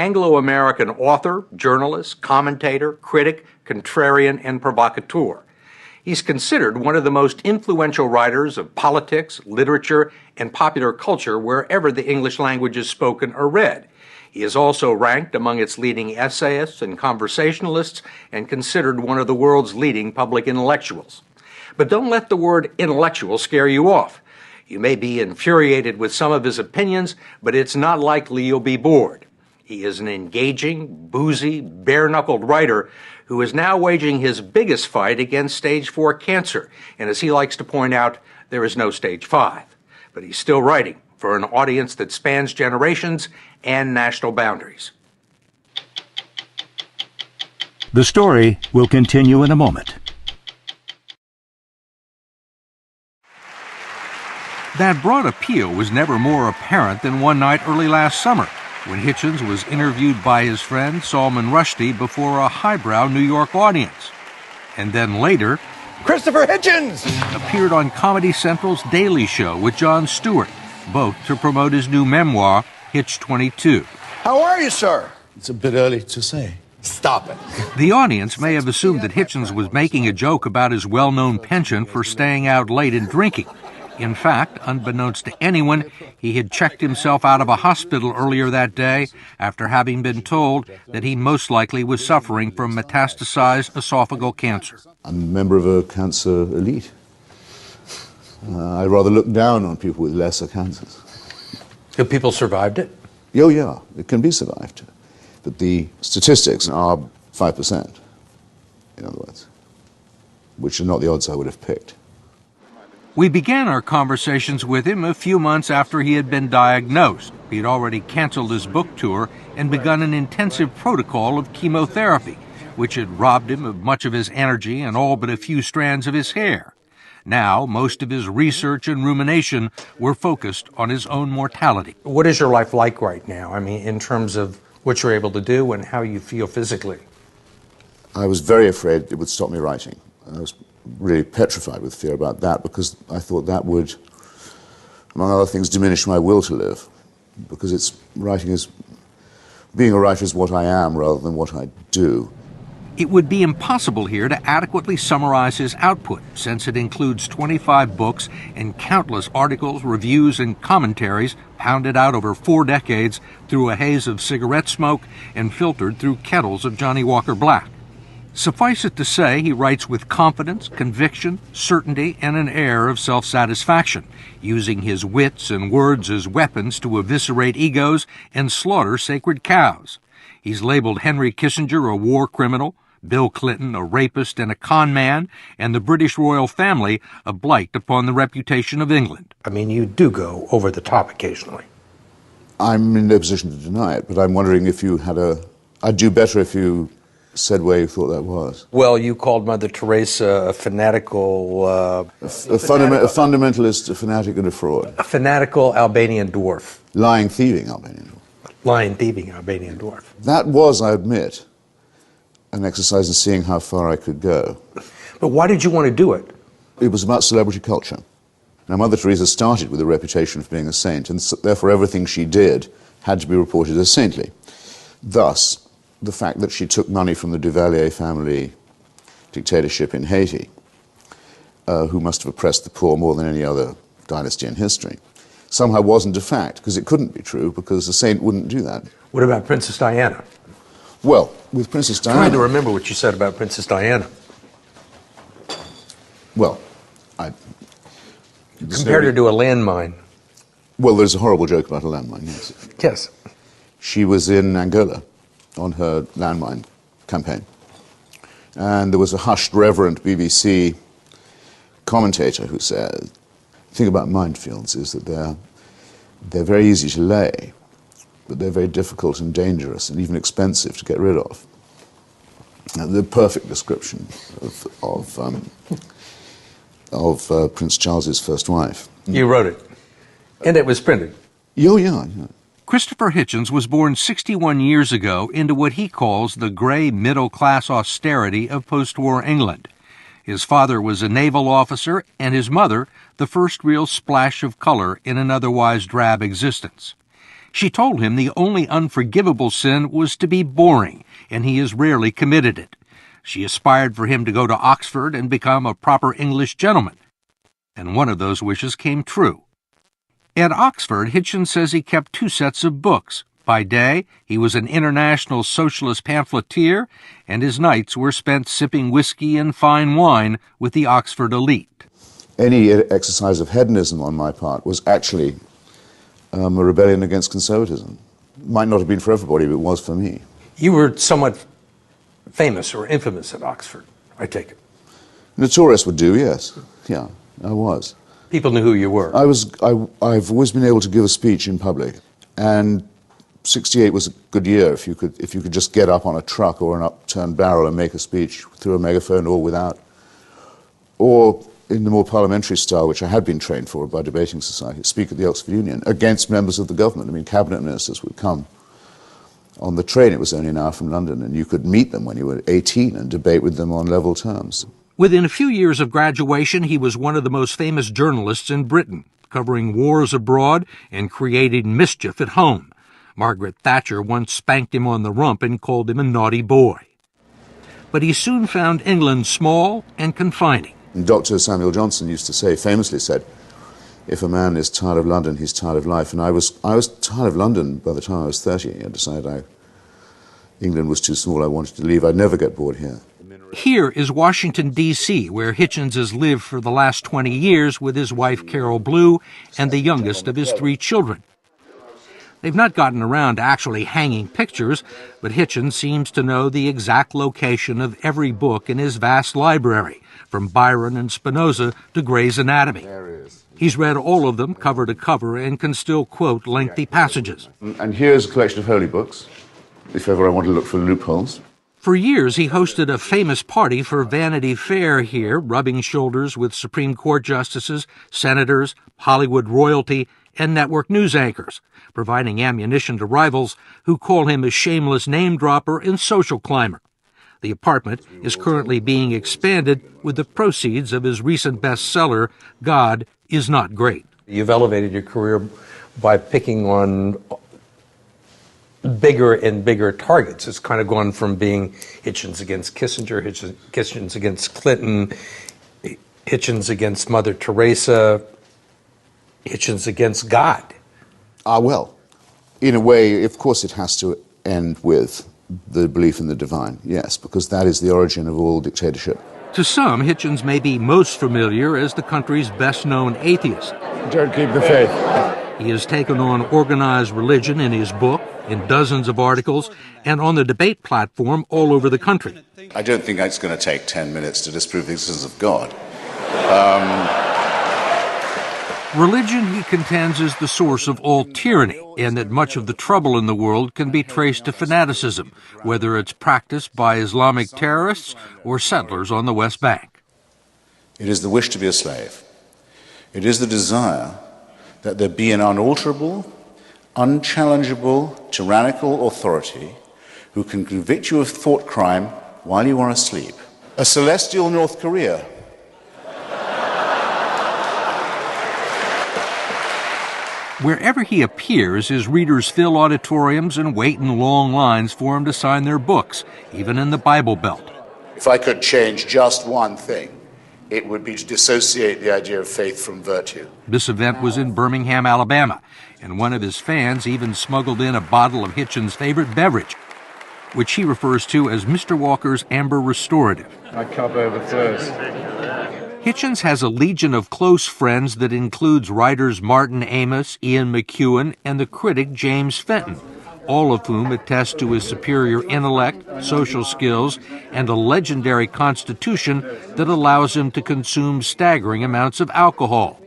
Anglo-American author, journalist, commentator, critic, contrarian, and provocateur. He's considered one of the most influential writers of politics, literature, and popular culture wherever the English language is spoken or read. He is also ranked among its leading essayists and conversationalists and considered one of the world's leading public intellectuals. But don't let the word intellectual scare you off. You may be infuriated with some of his opinions, but it's not likely you'll be bored. He is an engaging, boozy, bare-knuckled writer who is now waging his biggest fight against stage 4 cancer. And as he likes to point out, there is no stage 5. But he's still writing for an audience that spans generations and national boundaries. The story will continue in a moment. That broad appeal was never more apparent than one night early last summer, when Hitchens was interviewed by his friend Salman Rushdie before a highbrow New York audience. And then later, Christopher Hitchens appeared on Comedy Central's Daily Show with Jon Stewart, both to promote his new memoir, Hitch 22. How are you, sir? It's a bit early to say. Stop it. The audience may have assumed that Hitchens was making a joke about his well-known penchant for staying out late and drinking. In fact, unbeknownst to anyone, he had checked himself out of a hospital earlier that day after having been told that he most likely was suffering from metastasized esophageal cancer. I'm a member of a cancer elite. I rather look down on people with lesser cancers. Have people survived it? Oh, yeah, it can be survived. But the statistics are 5%, in other words, which are not the odds I would have picked. We began our conversations with him a few months after he had been diagnosed. He had already canceled his book tour and begun an intensive protocol of chemotherapy, which had robbed him of much of his energy and all but a few strands of his hair. Now, most of his research and rumination were focused on his own mortality. What is your life like right now? I mean, in terms of what you're able to do and how you feel physically? I was very afraid it would stop me writing. I was really petrified with fear about that because I thought that would, among other things, diminish my will to live. Because being a writer is what I am rather than what I do. It would be impossible here to adequately summarize his output, since it includes 25 books and countless articles, reviews, and commentaries pounded out over 4 decades through a haze of cigarette smoke and filtered through kettles of Johnny Walker Black. Suffice it to say, he writes with confidence, conviction, certainty, and an air of self-satisfaction, using his wits and words as weapons to eviscerate egos and slaughter sacred cows. He's labeled Henry Kissinger a war criminal, Bill Clinton a rapist and a con man, and the British royal family a blight upon the reputation of England. I mean, you do go over the top occasionally. I'm in no position to deny it, but I'm wondering if you had I'd do better if you said where you thought that was. Well, you called Mother Teresa a fanatical... a fundamentalist, a fanatic, and a fraud. A fanatical Albanian dwarf. Lying, thieving Albanian dwarf. Lying, thieving Albanian dwarf. That was, I admit, an exercise in seeing how far I could go. But why did you want to do it? It was about celebrity culture. Now, Mother Teresa started with a reputation for being a saint, and therefore everything she did had to be reported as saintly. Thus, the fact that she took money from the Duvalier family dictatorship in Haiti, who must have oppressed the poor more than any other dynasty in history, somehow wasn't a fact, because it couldn't be true, because a saint wouldn't do that. What about Princess Diana? Well, with Princess Diana... I'm trying to remember what you said about Princess Diana. Well, compared her to a landmine. Well, there's a horrible joke about a landmine, yes. Yes. She was in Angola on her landmine campaign. And there was a hushed, reverent BBC commentator who said, the thing about minefields is that they're very easy to lay, but they're very difficult and dangerous and even expensive to get rid of. The perfect description of Prince Charles's first wife. You wrote it, and it was printed. Oh, yeah. Christopher Hitchens was born 61 years ago into what he calls the gray middle-class austerity of post-war England. His father was a naval officer, and his mother the first real splash of color in an otherwise drab existence. She told him the only unforgivable sin was to be boring, and he has rarely committed it. She aspired for him to go to Oxford and become a proper English gentleman, and one of those wishes came true. At Oxford, Hitchens says he kept 2 sets of books. By day, he was an international socialist pamphleteer, and his nights were spent sipping whiskey and fine wine with the Oxford elite. Any exercise of hedonism on my part was actually a rebellion against conservatism. Might not have been for everybody, but it was for me. You were somewhat famous or infamous at Oxford, I take it. Notorious would do, yes. Yeah, I was. People knew who you were. I've always been able to give a speech in public, and 68 was a good year if you could just get up on a truck or an upturned barrel and make a speech through a megaphone or without, or in the more parliamentary style, which I had been trained for by debating society, speak at the Oxford Union against members of the government. I mean, cabinet ministers would come on the train. It was only an hour from London, and you could meet them when you were 18 and debate with them on level terms. Within a few years of graduation, he was one of the most famous journalists in Britain, covering wars abroad and creating mischief at home. Margaret Thatcher once spanked him on the rump and called him a naughty boy. But he soon found England small and confining. And Dr. Samuel Johnson used to say, famously said, if a man is tired of London, he's tired of life. And I was tired of London by the time I was 30. I decided England was too small. I wanted to leave. I'd never get bored here. Here is Washington, D.C., where Hitchens has lived for the last 20 years with his wife, Carol Blue, and the youngest of his 3 children. They've not gotten around to actually hanging pictures, but Hitchens seems to know the exact location of every book in his vast library, from Byron and Spinoza to Gray's Anatomy. He's read all of them cover to cover and can still quote lengthy passages. And here's a collection of holy books, if ever I want to look for loopholes. For years, he hosted a famous party for Vanity Fair here, rubbing shoulders with Supreme Court justices, senators, Hollywood royalty, and network news anchors, providing ammunition to rivals who call him a shameless name-dropper and social climber. The apartment is currently being expanded with the proceeds of his recent bestseller, God is Not Great. You've elevated your career by picking on bigger and bigger targets. It's kind of gone from being Hitchens against Kissinger, Hitchens against Clinton, Hitchens against Mother Teresa, Hitchens against God. Well, in a way, of course it has to end with the belief in the divine, yes, because that is the origin of all dictatorship. To some, Hitchens may be most familiar as the country's best-known atheist. Don't keep the faith. He has taken on organized religion in his book, in dozens of articles, and on the debate platform all over the country. I don't think it's going to take 10 minutes to disprove the existence of God. Religion, he contends, is the source of all tyranny, and that much of the trouble in the world can be traced to fanaticism, whether it's practiced by Islamic terrorists or settlers on the West Bank. It is the wish to be a slave. It is the desire that there be an unalterable, unchallengeable, tyrannical authority who can convict you of thought crime while you are asleep. A celestial North Korea. Wherever he appears, his readers fill auditoriums and wait in long lines for him to sign their books, even in the Bible Belt. If I could change just one thing, it would be to dissociate the idea of faith from virtue. This event was in Birmingham, Alabama, and one of his fans even smuggled in a bottle of Hitchens' favorite beverage, which he refers to as Mr. Walker's Amber Restorative. I cup over first. Hitchens has a legion of close friends that includes writers Martin Amis, Ian McEwan, and the critic James Fenton, all of whom attest to his superior intellect, social skills, and a legendary constitution that allows him to consume staggering amounts of alcohol.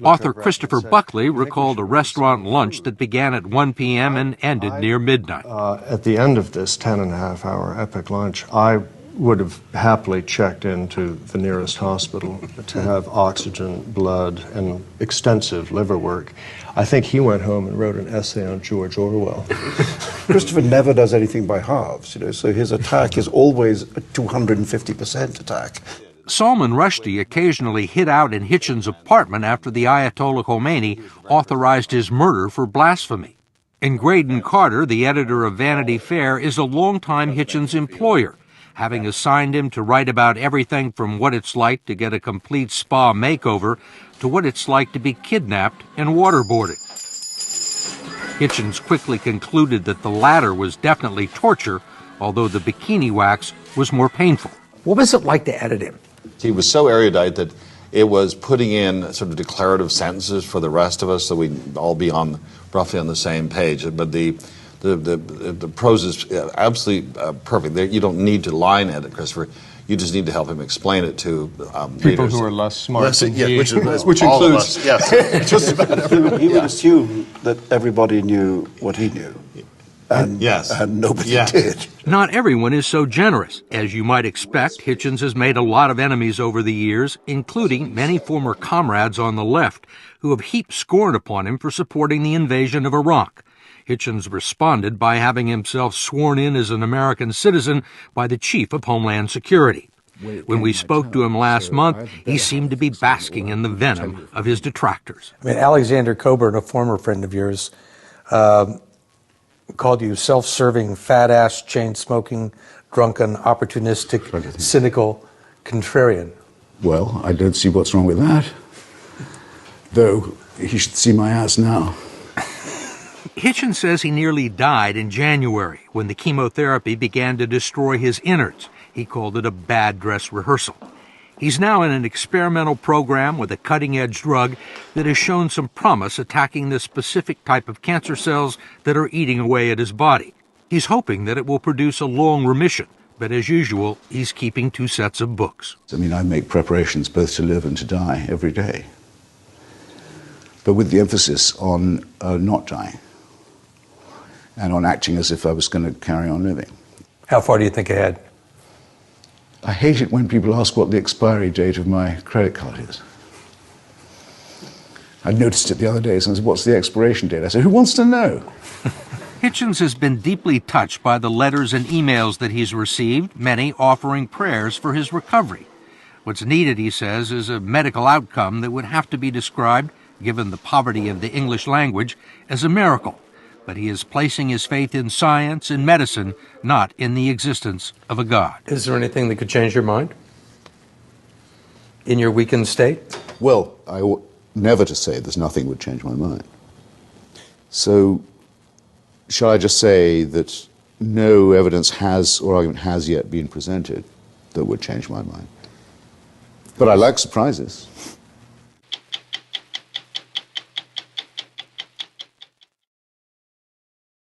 Author Christopher Buckley recalled a restaurant lunch that began at 1 p.m. and ended near midnight. At the end of this 10-and-a-half-hour epic lunch, I would have happily checked into the nearest hospital to have oxygen, blood, and extensive liver work. I think he went home and wrote an essay on George Orwell. Christopher never does anything by halves, so his attack is always a 250% attack. Salman Rushdie occasionally hid out in Hitchens' apartment after the Ayatollah Khomeini authorized his murder for blasphemy. And Graydon Carter, the editor of Vanity Fair, is a longtime Hitchens employer, having assigned him to write about everything from what it's like to get a complete spa makeover to what it's like to be kidnapped and waterboarded. Hitchens quickly concluded that the latter was definitely torture, although the bikini wax was more painful. What was it like to edit him? He was so erudite that it was putting in sort of declarative sentences for the rest of us so we'd all be roughly on the same page. But the prose is absolutely perfect. You don't need to line edit, Christopher. You just need to help him explain it to people readers. who are less smart than yeah, he, which all of includes us. Yes, just about everyone. He would assume that everybody knew what he knew. And, Yes. and nobody Yes. did. Not everyone is so generous. As you might expect, Hitchens has made a lot of enemies over the years, including many former comrades on the left who have heaped scorn upon him for supporting the invasion of Iraq. Hitchens responded by having himself sworn in as an American citizen by the Chief of Homeland Security. When we spoke to him last month, he seemed to be basking in the venom of his detractors. I mean, Alexander Coburn, a former friend of yours, called you self-serving, fat-ass, chain-smoking, drunken, opportunistic, cynical, contrarian. Well, I don't see what's wrong with that. Though, he should see my ass now. Hitchens says he nearly died in January when the chemotherapy began to destroy his innards. He called it a bad dress rehearsal. He's now in an experimental program with a cutting-edge drug that has shown some promise attacking the specific type of cancer cells that are eating away at his body. He's hoping that it will produce a long remission, but as usual, he's keeping 2 sets of books. I mean, I make preparations both to live and to die every day, but with the emphasis on not dying and on acting as if I was going to carry on living. How far do you think ahead? I hate it when people ask what the expiry date of my credit card is. I noticed it the other day. Someone said, "What's the expiration date?" I said, "Who wants to know?" Hitchens has been deeply touched by the letters and emails that he's received, many offering prayers for his recovery. What's needed, he says, is a medical outcome that would have to be described, given the poverty of the English language, as a miracle. But he is placing his faith in science and medicine, not in the existence of a God. Is there anything that could change your mind in your weakened state? Well, I ought never to say there's nothing would change my mind. So, shall I just say that no evidence has or argument has yet been presented that would change my mind? But I like surprises.